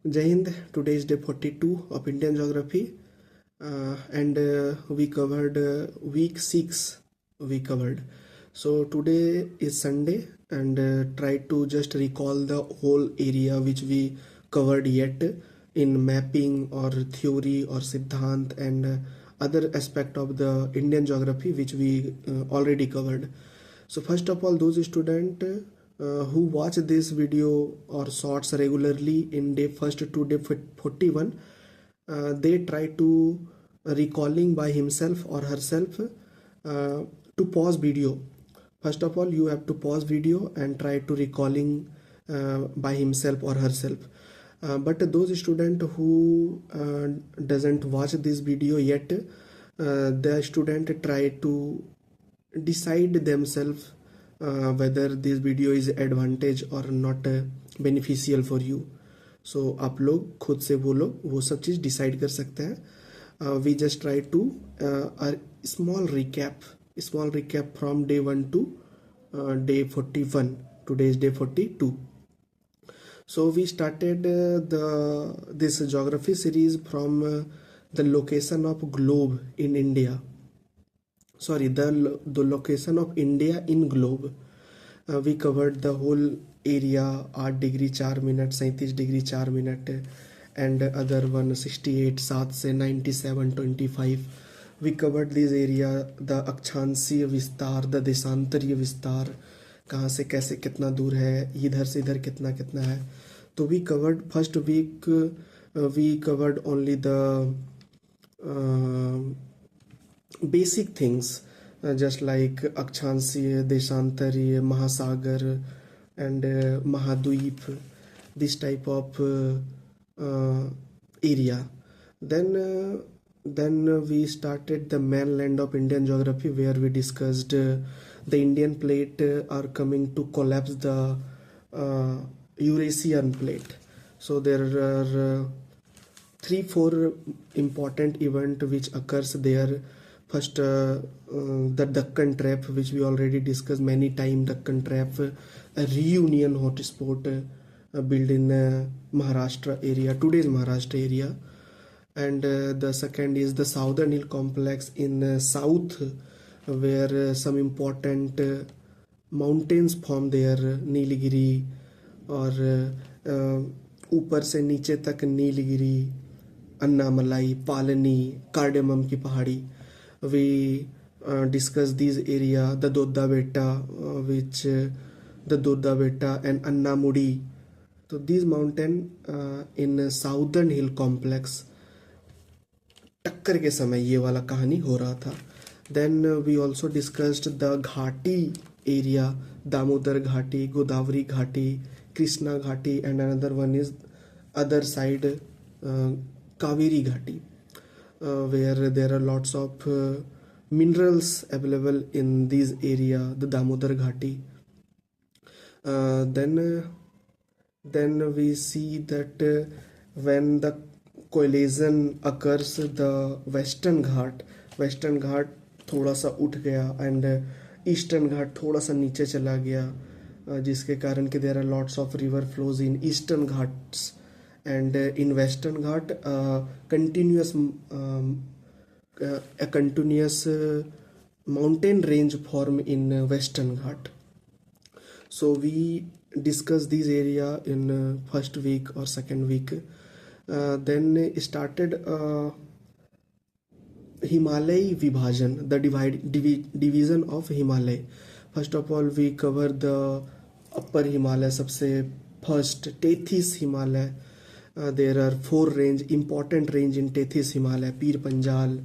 Jai Hind. Today is day 42 of Indian Geography, and we covered week 6. We covered. So today is Sunday, and try to just recall the whole area which we covered yet in mapping or theory or Siddhant and other aspect of the Indian geography which we already covered. So first of all, those students who watch this video or shorts regularly in day first to day 41, they try to recalling by himself or herself to pause video. First of all, you have to pause video and try to recalling by himself or herself. But those student who doesn't watch this video yet, the student try to decide themselves whether this video is advantage or not beneficial for you. So आप लोग खुद से वो सब चीज़ decide कर सकते हैं. We just try to a small recap from day 1 to day 41. Today is day 42. So we started this geography series from the location of globe in India. Sorry, the location of India in globe. We covered the whole area, 8 degree 4 minute, 37 degree 4 minute, and other one 68 7 से 97 25. We covered this area, the अक्षांशीय विस्तार, the देशांतरीय विस्तार, कहाँ से कैसे कितना दूर है, इधर से इधर कितना कितना है. तो we covered first week, we covered only the basic things, just like अक्षांशीय, देशांतरीय, महासागर and महाद्वीप, this type of area. Then we started the mainland of Indian geography, where we discussed the Indian plate are coming to collapse the Eurasian plate. So there are 3-4 important event which occurs there. First, the Deccan Trap, which we already discussed many times. Deccan Trap, a reunion hotspot built in Maharashtra area, today's Maharashtra area. And the second is the Southern Hill Complex in south, where some important mountains form there, Nilgiri, और ऊपर से नीचे तक नीलगिरी, अन्नामलाई, पालनी, cardamom की पहाड़ी. We discuss these area, the Dodda Betta, the Dodda Betta and Annamudi. So these mountain in Southern Hill Complex, टक्कर के समय ये वाला कहानी हो रहा था. Then we also discussed the Ghati area, Damodar Ghati, Godavari Ghati, Krishna Ghati, and another one is other side, Kaveri Ghati, where there are lots of minerals available in this area, the Damodar Ghati. Then we see that when the collision occurs, the Western Ghat थोड़ा सा उठ गया and Eastern Ghat थोड़ा सा नीचे चला गया, जिसके कारण कि there are lots of river flows in Eastern Ghats, and in Western Ghat a continuous mountain range form in Western Ghat. So we discussed this area in first week or second week. Then started Himalay Vibhajan, the division of Himalay. First of all, we cover the upper Himalaya, सबसे first Tethys Himalaya. There are 4 important range in Tethys Himalaya: Pir Panjal,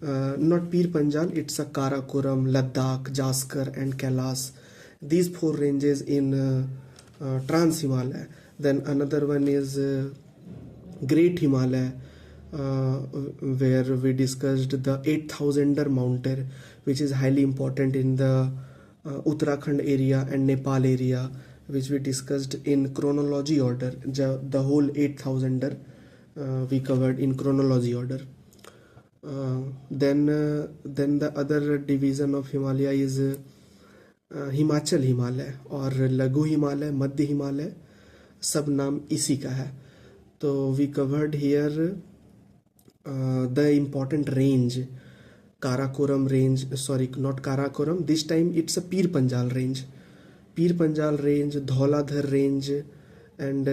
not Pir Panjal, it's a Karakoram, Ladakh, Jaskar and Kailas. These 4 ranges in Trans Himalaya. Then another one is Great Himalaya, where we discussed the 8,000er mountain, which is highly important in the Uttarakhand area and Nepal area, which we discussed in chronology order. The whole 8,000er we covered in chronology order. Then the other division of Himalaya is Himachal Himalaya और लघु हिमालय, मध्य हिमालय, सब नाम इसी का है. तो we covered here the important range, Karakoram range, sorry, not Karakoram, this time it's a Pir Panjal range, Pir Panjal range, Dhauladhar range, and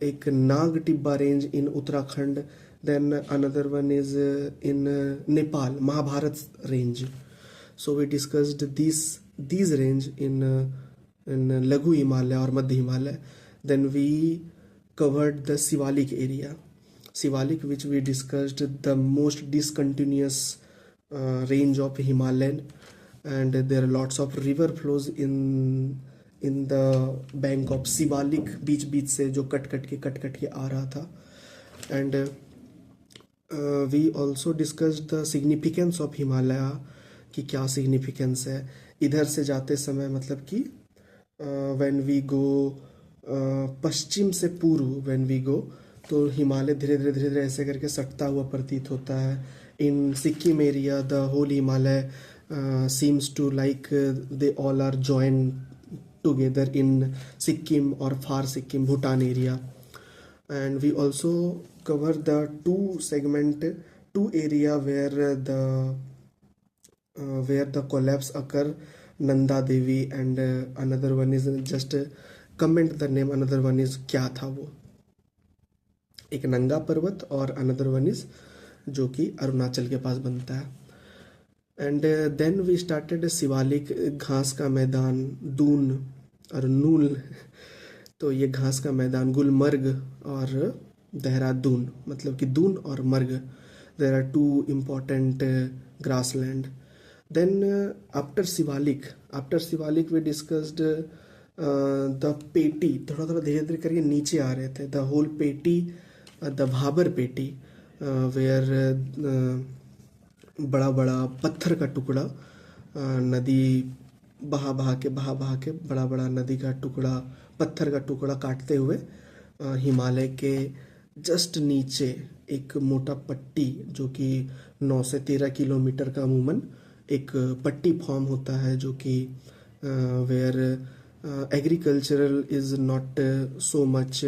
एक Nag Tibba range in Uttarakhand. Then another one is in Nepal, Mahabharat range. So we discussed these range in Laghu Himalaya or Madhya Himalaya. Then we covered the Sivalik area. Sivalik, which we discussed, the most discontinuous range of Himalayan, and there are lots of river flows in the bank of Sivalik, बीच से जो cut cut के आ रहा था. And we also discussed the significance of Himalaya, कि क्या significance है इधर से जाते समय, मतलब कि when we go पश्चिम से पूर्व when we go, तो हिमालय धीरे धीरे ऐसे करके सटता हुआ प्रतीत होता है. In Sikkim area the whole Himalaya seems to like they all are join together in Sikkim और far Sikkim Bhutan area. And we also cover the two area where the collapse occur, Nanda Devi, and another one is just comment the name, another one is क्या था वो, एक नंगा पर्वत और another one is जो कि अरुणाचल के पास बनता है. And then we started Shivalik, घास का मैदान, दून और नूल. तो ये घास का मैदान गुलमर्ग और देहरादून, मतलब कि दून और marg, there are two important grassland. Then after Shivalik we discussed the पेटी. थोड़ा धीरे धीरे करके नीचे आ रहे थे. द होल पेटी, द भाबर पेटी, वेयर बड़ा बड़ा पत्थर का टुकड़ा, नदी बहा के बड़ा बड़ा नदी का टुकड़ा, पत्थर का टुकड़ा काटते हुए हिमालय के जस्ट नीचे एक मोटा पट्टी, जो कि 9 से 13 किलोमीटर का अमूमन एक पट्टी फॉर्म होता है, जो कि where agricultural is not so much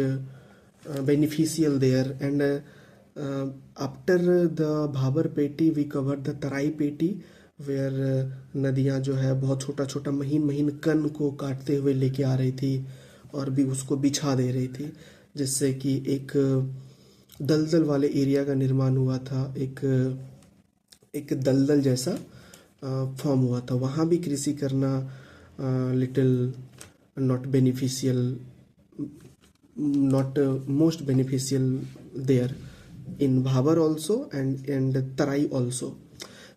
beneficial there. And after the Bhabar पेटी we covered the तराई पेटी, where नदियाँ जो है बहुत छोटा महीन कण को काटते हुए लेके आ रही थी और भी उसको बिछा दे रही थी, जिससे कि एक दलदल वाले एरिया का निर्माण हुआ था. एक दलदल जैसा फॉर्म हुआ था. वहाँ भी कृषि करना little not beneficial, not most beneficial there in Bhabar also and Tarai also.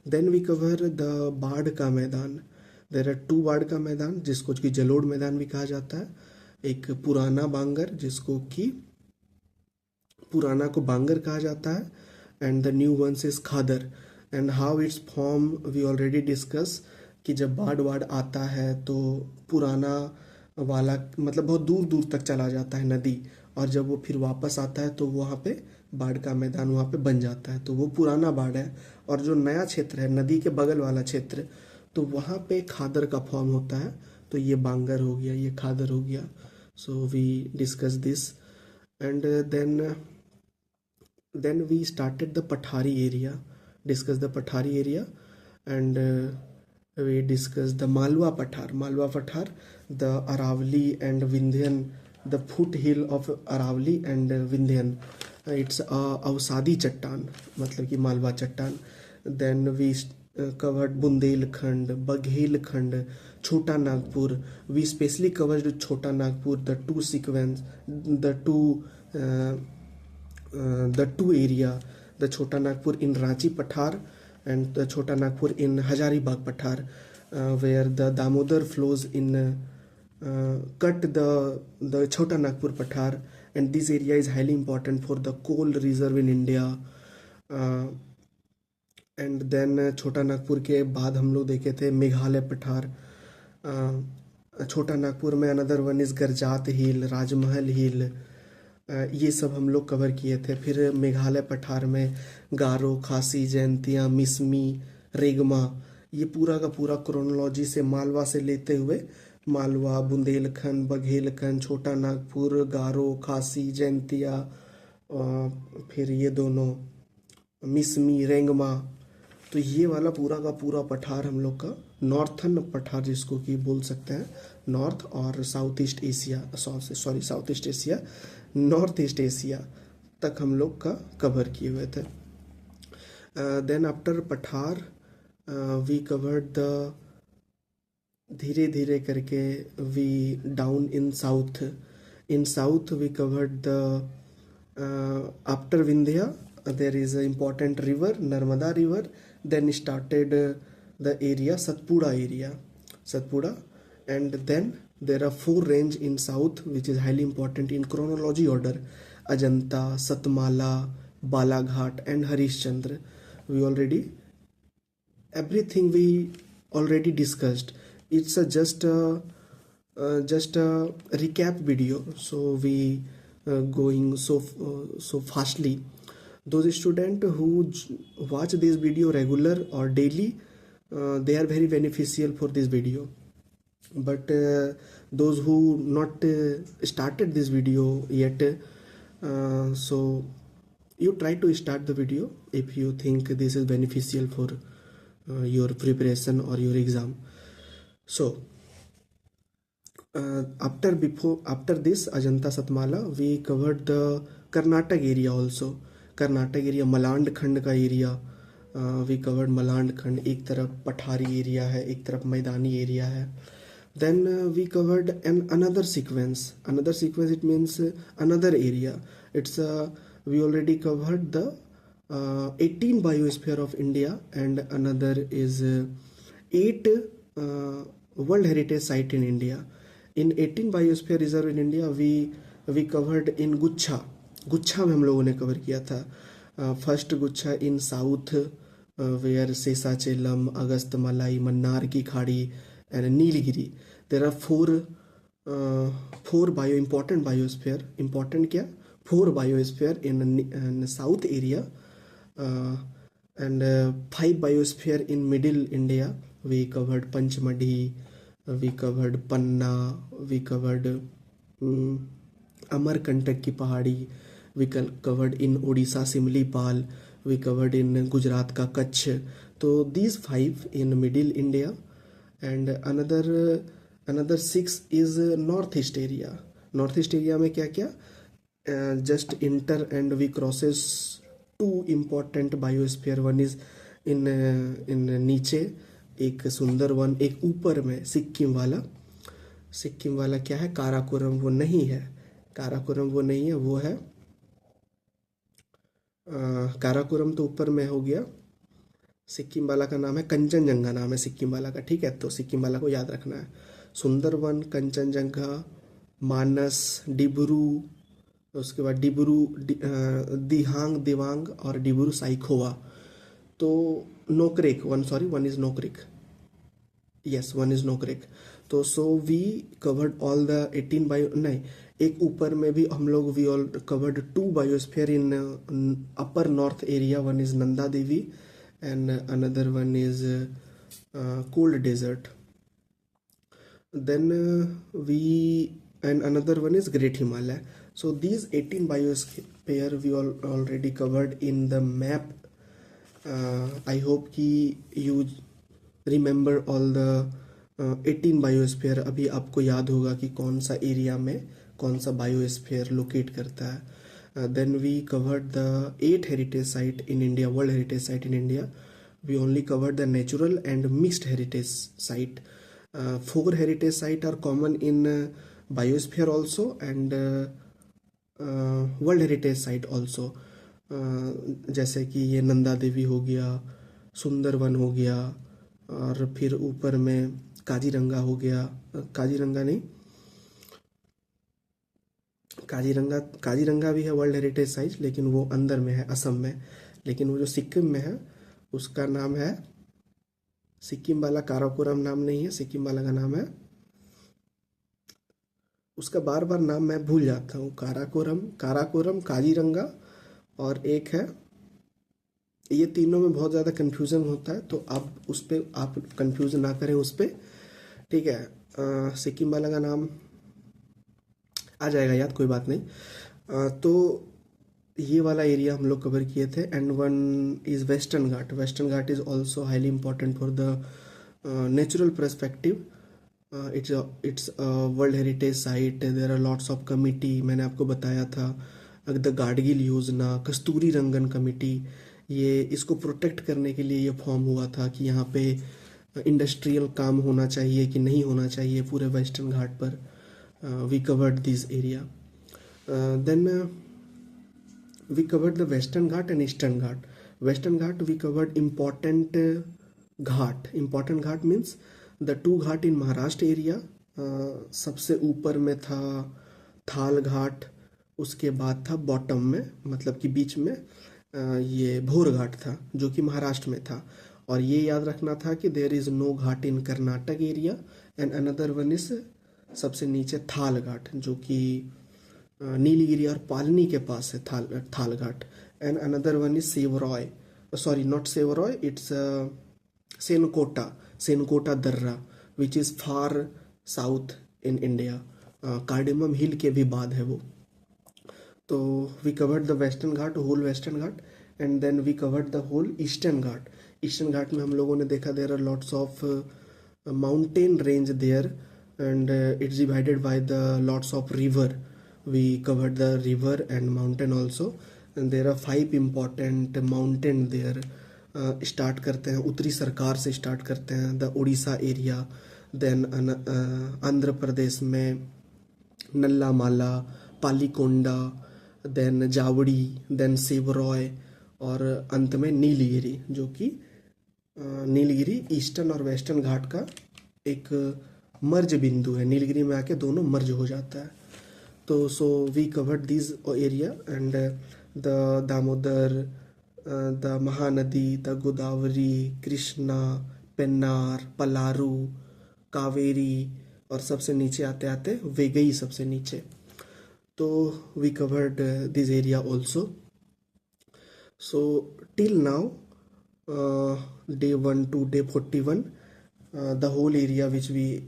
Then we cover the बाढ़ का मैदान. There are 2 बाढ़ का मैदान, जिसको कि जलोढ़ मैदान भी कहा जाता है. एक पुराना बांगर, जिसको कि पुराना को बांगर कहा जाता है, and the new ones is Khadar. And how it's form we already discuss, कि जब बाढ़ आता है तो पुराना वाला मतलब बहुत दूर तक चला जाता है नदी, और जब वो फिर वापस आता है तो वहाँ पे बाढ़ का मैदान वहाँ पे बन जाता है. तो वो पुराना बाढ़ है. और जो नया क्षेत्र है नदी के बगल वाला क्षेत्र, तो वहाँ पे खादर का फॉर्म होता है. तो ये बांगर हो गया, ये खादर हो गया. So we discuss this. And then we started the pathari area, discuss the pathari area. And we discussed the Malwa Pathar, the Aravali and Vindhyan, the foothill of Aravali and Vindhyan. It's अवसादी चट्टान, मतलब कि मालवा चट्टान. Then we covered Bundelkhand, Baghelkhand, छोटा Nagpur. We specially covered छोटा Nagpur, the two area, the छोटा Nagpur in Ranchi Pathar and the Chota Nagpur in Hazaribagh Pathar, where the Damodar flows in cut the Chota Nagpur Pathar, and this area is highly important for the coal reserve in India. And then Chota Nagpur के बाद हम लोग देखे थे मेघालय पठार. छोटा नागपुर में another one is Garjat हिल, राजमहल हिल, ये सब हम लोग कवर किए थे. फिर मेघालय पठार में गारो, खासी, जयंतिया, मिसमी, रेगमा, ये पूरा का पूरा क्रोनोलॉजी से मालवा से लेते हुए मालवा, बुंदेलखंड, बघेलखंड, छोटा नागपुर, गारो, खासी, जयंतिया फिर ये दोनों मिसमी रेंगमा। तो ये वाला पूरा का पूरा पठार हम लोग का नॉर्थन पठार जिसको कि बोल सकते हैं, नॉर्थ और south east Asia, sorry south east Asia, north east Asia तक हम लोग का कवर किए हुए थे। Then after pathar we covered the, धीरे धीरे करके we down in south we covered the, after Vindhya there is an important river, Narmada river. Then started the area Satpura, and then there are 4 range in south which is highly important in chronology order: Ajanta, Satmala, Balaghat and Harishchandra. We already, everything we already discussed. It's just a recap video, so we going so fastly. Those students who watch this video regular or daily, they are very beneficial for this video. But those who not started this video yet, so you try to start the video if you think this is beneficial for your preparation or your exam. So after this Ajanta Satmala, we covered the Karnataka area also. Karnataka area, Maland Khand का area we covered. मलांड खंड एक तरफ पठारी area है, एक तरफ मैदानी area है। Then we covered an another sequence it means another area. It's we already covered the 18 biosphere of India and another is 8 world heritage site in India. In 18 biosphere reserve in India we covered in गुच्छा में हम लोगों ने cover किया था। First guchha in south where Seshachalam, Agasthya Malai, Mannar की खाड़ी and Nilgiri. There are 4 bio important biosphere, important क्या, 4 biosphere in south area and 5 biosphere in middle India. We covered Pachmarhi, we covered Panna, we covered Amarkantak की पहाड़ी, we covered in Orissa Similipal, we covered in Gujarat का कच्छ। तो these 5 in middle India and another 6 is north east area। North east area में क्या क्या, just inter and we crosses 2 important biosphere. One is in नीचे एक सुंदर वन, एक ऊपर में सिक्किम वाला क्या है, काराकोरम वो नहीं है, वो है काराकोरम तो ऊपर में हो गया। सिक्किम वाला का नाम है कंचनजंगा, नाम है सिक्किम वाला का, ठीक है। तो सिक्किम वाला को याद रखना है, सुंदरवन, कंचनजंगा, मानस, डिब्रू, उसके बाद डिब्रू दिहांग दिवांग और डिब्रू साइखोवा। तो Nokrek, one is Nokrek, yes one is Nokrek. तो so we covered all the 18 bio, नहीं एक ऊपर में भी हम लोग we all covered 2 biosphere in upper north area. One is Nanda Devi and another one is cold desert. Then we and another one is Great Himalaya. So these 18 biosphere we already covered in the map. I hope कि you remember all the 18 biosphere। अभी आपको याद होगा कि कौन सा area में कौन सा बायोस्फीयर लोकेट करता है। Then we covered the 8 heritage site in India, world heritage site in India. We only covered the natural and mixed heritage site. 4 heritage site are common in biosphere also and world heritage site also. जैसे कि ये नंदा देवी हो गया, सुंदरवन हो गया, और फिर ऊपर में काजीरंगा हो गया, काजीरंगा भी है वर्ल्ड हेरिटेज साइट, लेकिन वो अंदर में है असम में। लेकिन वो जो सिक्किम में है उसका नाम है, सिक्किम वाला काराकोरम नाम नहीं है, सिक्किम वाला का नाम है, उसका बार बार नाम मैं भूल जाता हूँ, काराकोरम, काजीरंगा और एक है, ये तीनों में बहुत ज़्यादा कन्फ्यूज़न होता है। तो आप उस पर आप कन्फ्यूज़न ना करें उस पर, ठीक है। सिक्किम वाला का नाम आ जाएगा याद, कोई बात नहीं। तो ये वाला एरिया हम लोग कवर किए थे. And one is Western Ghat. Western Ghat is also highly important for the natural perspective. It's world heritage site. There are lots of committee. मैंने आपको बताया था द गाडगिल योजना, कस्तूरी रंगन कमिटी, ये इसको प्रोटेक्ट करने के लिए ये फॉर्म हुआ था कि यहाँ पे इंडस्ट्रियल काम होना चाहिए कि नहीं होना चाहिए पूरे वेस्टर्न घाट पर. We covered this area. Then we covered the western ghat and eastern ghat. Western ghat we covered important ghat. Important ghat means the two ghat in Maharashtra area. सबसे ऊपर में था थाल घाट, उसके बाद था बॉटम में, मतलब कि बीच में ये भोर घाट था जो कि महाराष्ट्र में था. और ये याद रखना था कि there is no ghat in Karnataka area. And another one is सबसे नीचे थाल घाट जो कि नीलगिरी और पालनी के पास है Thal Ghat. And another one is Shevaroy, sorry not Shevaroy, it's Shenkottah दर्रा which is far south in India. Cardamom Hill के भी बाद है वो. तो we covered the Western Ghat, whole Western Ghat. And then we covered the whole Eastern Ghat. Eastern Ghat में हम लोगों ने देखा there are lots of mountain range there and it's divided by the lots of river. We covered the river and mountain also, and there are 5 important mountain there. Start करते हैं उत्तरी सरकार से, start करते हैं the Orissa area. Then Andhra Pradesh में Nallamala, Palikonda, then Javadi, then Shevaroy, और अंत में नीलगिरी जो कि नीलगिरी ईस्टर्न और वेस्टर्न घाट का एक मर्ज बिंदु है. नीलगिरी में आके दोनों मर्ज हो जाता है. तो so we covered this area. And the Damodar, the Mahanadi, the Godavari, Krishna, Pennar, Palar, Kaveri, और सबसे नीचे आते आते वेगई सबसे नीचे. तो we covered this area also. So till now day 1 to day 41, the whole area which we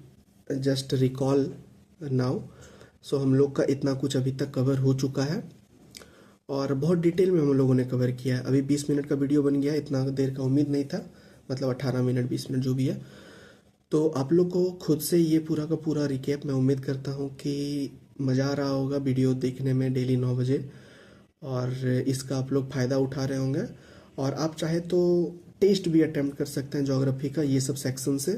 just recall now. सो हम लोग का इतना कुछ अभी तक कवर हो चुका है और बहुत डिटेल में हम लोगों ने कवर किया है. अभी 20 मिनट का वीडियो बन गया, इतना देर का उम्मीद नहीं था, मतलब 18 मिनट 20 मिनट जो भी है. तो आप लोग को खुद से ये पूरा का पूरा रिकैप मैं उम्मीद करता हूँ कि मज़ा आ रहा होगा वीडियो देखने में डेली 9 बजे, और इसका आप लोग फ़ायदा उठा रहे होंगे. और आप चाहे तो टेस्ट भी अटेम्प्ट कर सकते हैं ज्योग्राफी का, ये सब सेक्शन से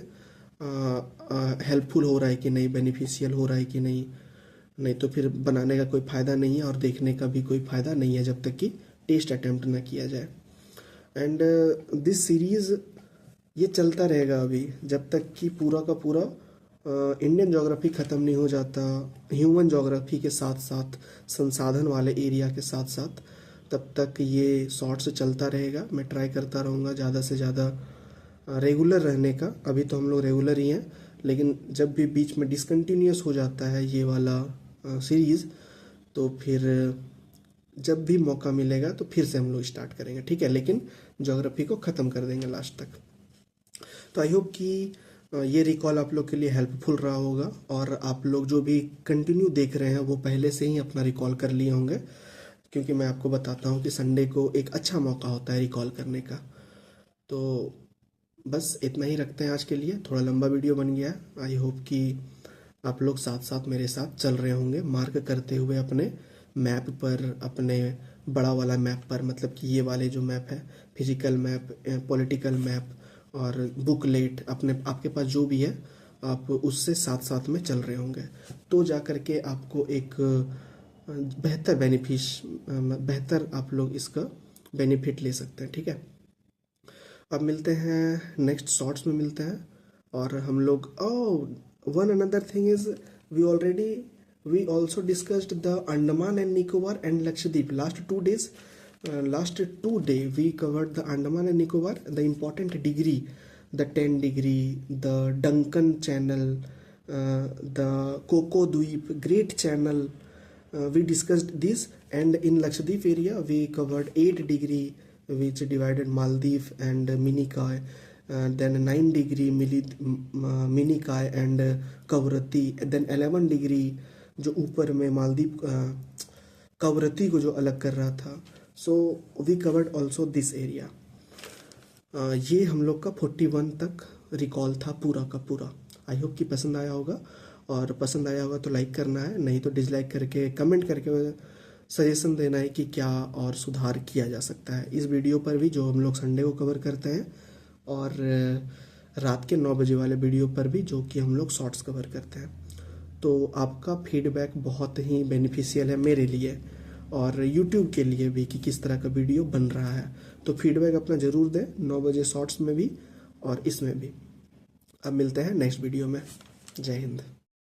हेल्पफुल हो रहा है कि नहीं, बेनिफिशियल हो रहा है कि नहीं तो फिर बनाने का कोई फ़ायदा नहीं है और देखने का भी कोई फ़ायदा नहीं है जब तक कि टेस्ट अटेम्प्ट ना किया जाए. एंड दिस सीरीज़ ये चलता रहेगा अभी जब तक कि पूरा का पूरा इंडियन ज्योग्राफी ख़त्म नहीं हो जाता. ह्यूमन ज्योग्राफी के साथ साथ, संसाधन वाले एरिया के साथ साथ, तब तक ये शॉर्ट्स चलता रहेगा. मैं ट्राई करता रहूँगा ज़्यादा से ज़्यादा रेगुलर रहने का. अभी तो हम लोग रेगुलर ही हैं, लेकिन जब भी बीच में डिसकंटिन्यूस हो जाता है ये वाला सीरीज़, तो फिर जब भी मौका मिलेगा तो फिर से हम लोग स्टार्ट करेंगे, ठीक है. लेकिन ज्योग्राफी को ख़त्म कर देंगे लास्ट तक. तो आई होप कि ये रिकॉल आप लोग के लिए हेल्पफुल रहा होगा, और आप लोग जो भी कंटिन्यू देख रहे हैं वो पहले से ही अपना रिकॉल कर लिए होंगे, क्योंकि मैं आपको बताता हूँ कि संडे को एक अच्छा मौका होता है रिकॉल करने का. तो बस इतना ही रखते हैं आज के लिए. थोड़ा लंबा वीडियो बन गया. आई होप कि आप लोग साथ साथ मेरे साथ चल रहे होंगे, मार्क करते हुए अपने मैप पर, अपने बड़ा वाला मैप पर, मतलब कि ये वाले जो मैप है, फिजिकल मैप, पॉलिटिकल मैप और बुकलेट, अपने आपके पास जो भी है आप उससे साथ साथ में चल रहे होंगे. तो जा कर के आपको एक बेहतर आप लोग इसका बेनिफिट ले सकते हैं, ठीक है. अब मिलते हैं नेक्स्ट शॉर्ट्स में मिलते हैं. और हम लोग one another thing is we also discussed the Andaman and Nicobar and Lakshadweep. Last 2 day we covered the Andaman and Nicobar, the important degree, the 10 degree, the Duncan Channel, the Coco Dweep, Great Channel. We discussed this, and in Lakshadweep area we covered 8 degree, which divided Maldives and Minikai. Then 9 degree Minikai and Kavrati. Then 11 degree जो ऊपर में मालदीव कवरती को जो अलग कर रहा था। So we covered also this area. ये हम लोग का 41 तक रिकॉल था पूरा का पूरा। आई होप कि पसंद आया होगा, और पसंद आया होगा तो लाइक करना है, नहीं तो डिसलाइक करके कमेंट करके सजेशन देना है कि क्या और सुधार किया जा सकता है इस वीडियो पर भी, जो हम लोग संडे को कवर करते हैं, और रात के 9 बजे वाले वीडियो पर भी, जो कि हम लोग शॉर्ट्स कवर करते हैं। तो आपका फीडबैक बहुत ही बेनिफिशियल है मेरे लिए और यूट्यूब के लिए भी कि किस तरह का वीडियो बन रहा है। तो फीडबैक अपना ज़रूर दें 9 बजे शॉर्ट्स में भी और इसमें भी। अब मिलते हैं नेक्स्ट वीडियो में। जय हिंद।